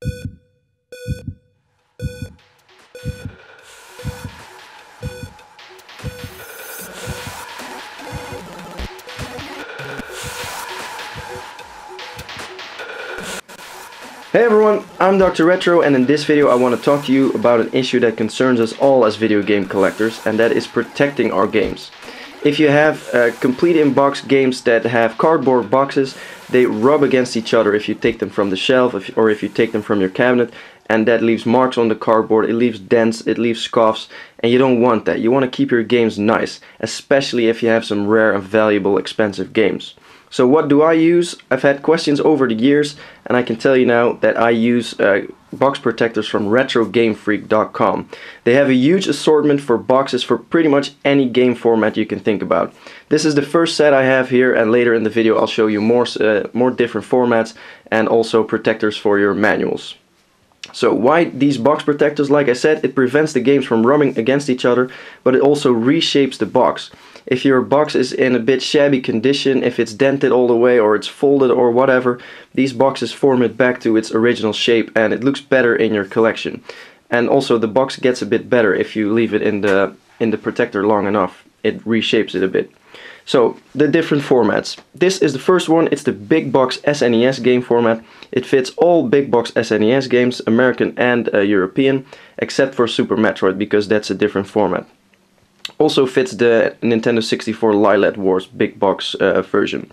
Hey everyone, I'm Dr. Retro, and in this video I want to talk to you about an issue that concerns us all as video game collectors, and that is protecting our games. If you have complete in-box games that have cardboard boxes, they rub against each other if you take them from the shelf or if you take them from your cabinet, and that leaves marks on the cardboard, it leaves dents, it leaves scuffs, and you don't want that. You want to keep your games nice, especially if you have some rare and valuable expensive games. So what do I use? I've had questions over the years, and I can tell you now that I use box protectors from retrogamefreak.nl. They have a huge assortment for boxes for pretty much any game format you can think about. This is the first set I have here, and later in the video I'll show you more different formats and also protectors for your manuals. So why these box protectors? Like I said, it prevents the games from rubbing against each other, but it also reshapes the box. If your box is in a bit shabby condition, if it's dented all the way or it's folded or whatever, these boxes form it back to its original shape and it looks better in your collection. And also the box gets a bit better if you leave it in the protector long enough. It reshapes it a bit. So the different formats. This is the first one. It's the big box SNES game format. It fits all big box SNES games, American and European, except for Super Metroid because that's a different format. Also fits the Nintendo 64 Lylat Wars big box version.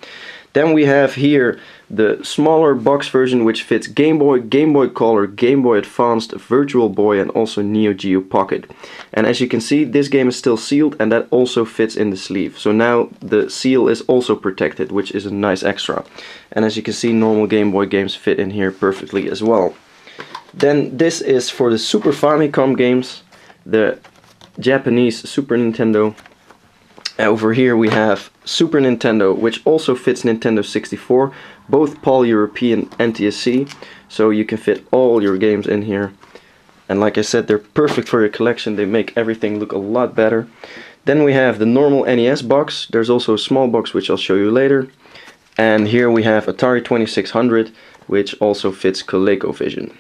Then we have here the smaller box version, which fits Game Boy, Game Boy Color, Game Boy Advanced, Virtual Boy and also Neo Geo Pocket. And as you can see, this game is still sealed and that also fits in the sleeve. So now the seal is also protected, which is a nice extra. And as you can see, normal Game Boy games fit in here perfectly as well. Then this is for the Super Famicom games, the Japanese Super Nintendo. Over here we have Super Nintendo, which also fits Nintendo 64, both PAL European NTSC, so you can fit all your games in here. And like I said, they're perfect for your collection, they make everything look a lot better. Then we have the normal NES box, there's also a small box which I'll show you later. And here we have Atari 2600, which also fits ColecoVision.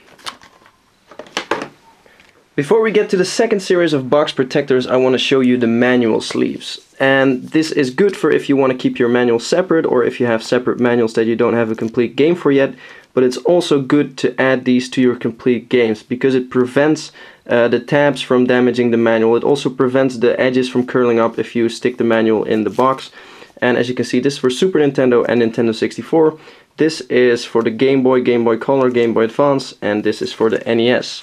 Before we get to the second series of box protectors, I want to show you the manual sleeves. And this is good for if you want to keep your manual separate or if you have separate manuals that you don't have a complete game for yet. But it's also good to add these to your complete games because it prevents the tabs from damaging the manual. It also prevents the edges from curling up if you stick the manual in the box. And as you can see, this is for Super Nintendo and Nintendo 64. This is for the Game Boy, Game Boy Color, Game Boy Advance, and this is for the NES.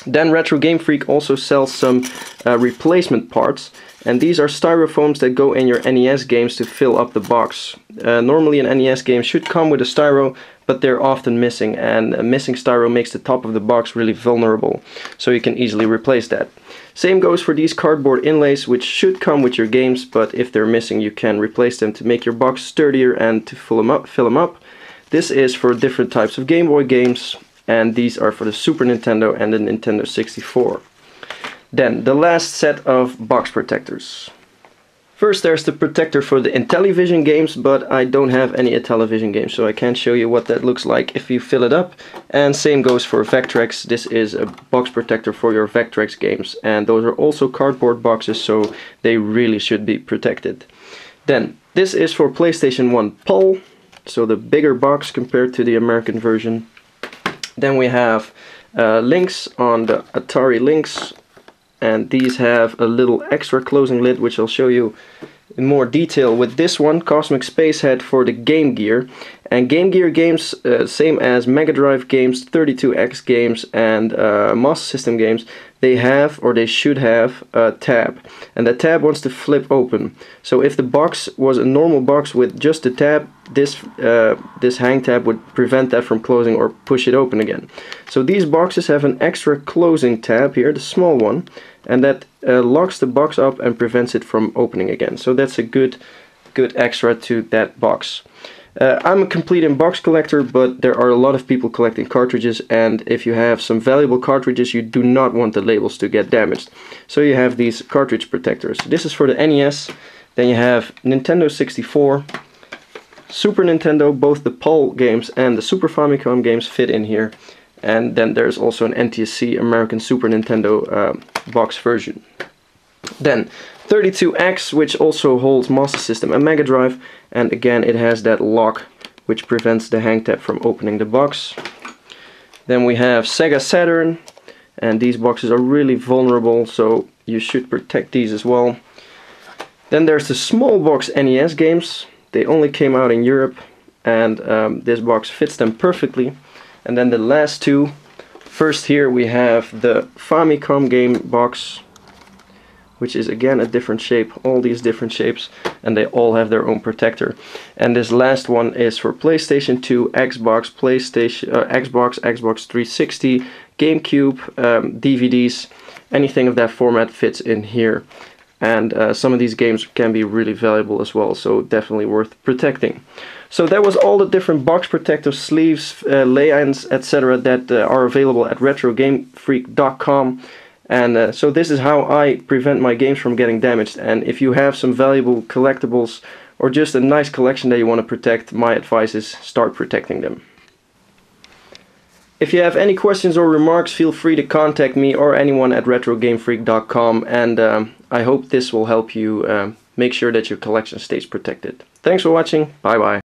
Then Retro Game Freak also sells some replacement parts, and these are styrofoams that go in your NES games to fill up the box. Normally an NES game should come with a styro, but they're often missing, and a missing styro makes the top of the box really vulnerable, so you can easily replace that. Same goes for these cardboard inlays, which should come with your games, but if they're missing you can replace them to make your box sturdier and to fill them up. This is for different types of Game Boy games, and these are for the Super Nintendo and the Nintendo 64. Then the last set of box protectors. First there's the protector for the Intellivision games, but I don't have any Intellivision games, so I can't show you what that looks like if you fill it up. And same goes for Vectrex. This is a box protector for your Vectrex games, and those are also cardboard boxes, so they really should be protected. Then this is for PlayStation 1 PAL, so the bigger box compared to the American version. Then we have links on the Atari links, and these have a little extra closing lid which I'll show you in more detail with this one, Cosmic Space Head for the Game Gear. And Game Gear games, same as Mega Drive games, 32X games and Master System games, they have, or they should have, a tab. And the tab wants to flip open. So if the box was a normal box with just the tab, this hang tab would prevent that from closing or push it open again. So these boxes have an extra closing tab here, the small one, and that locks the box up and prevents it from opening again. So that's a good extra to that box. I'm a complete in-box collector, but there are a lot of people collecting cartridges, and if you have some valuable cartridges, you do not want the labels to get damaged. So you have these cartridge protectors. This is for the NES. Then you have Nintendo 64, Super Nintendo, both the PAL games and the Super Famicom games fit in here. and then there's also an NTSC American Super Nintendo box version. Then 32X, which also holds Master System and Mega Drive, and again it has that lock which prevents the hang tab from opening the box. Then we have Sega Saturn, and these boxes are really vulnerable, so you should protect these as well. Then there's the small box NES games. They only came out in Europe, and this box fits them perfectly. And then the last two, first here we have the Famicom Game Box, which is again a different shape, all these different shapes, and they all have their own protector. And this last one is for PlayStation 2, Xbox, Xbox 360, GameCube, DVDs, anything of that format fits in here. And some of these games can be really valuable as well, so definitely worth protecting. So that was all the different box protector sleeves, lay-ins, etc. that are available at retrogamefreak.nl. And so this is how I prevent my games from getting damaged. And if you have some valuable collectibles or just a nice collection that you want to protect, my advice is start protecting them. If you have any questions or remarks, feel free to contact me or anyone at retrogamefreak.nl, and I hope this will help you make sure that your collection stays protected. Thanks for watching, bye bye.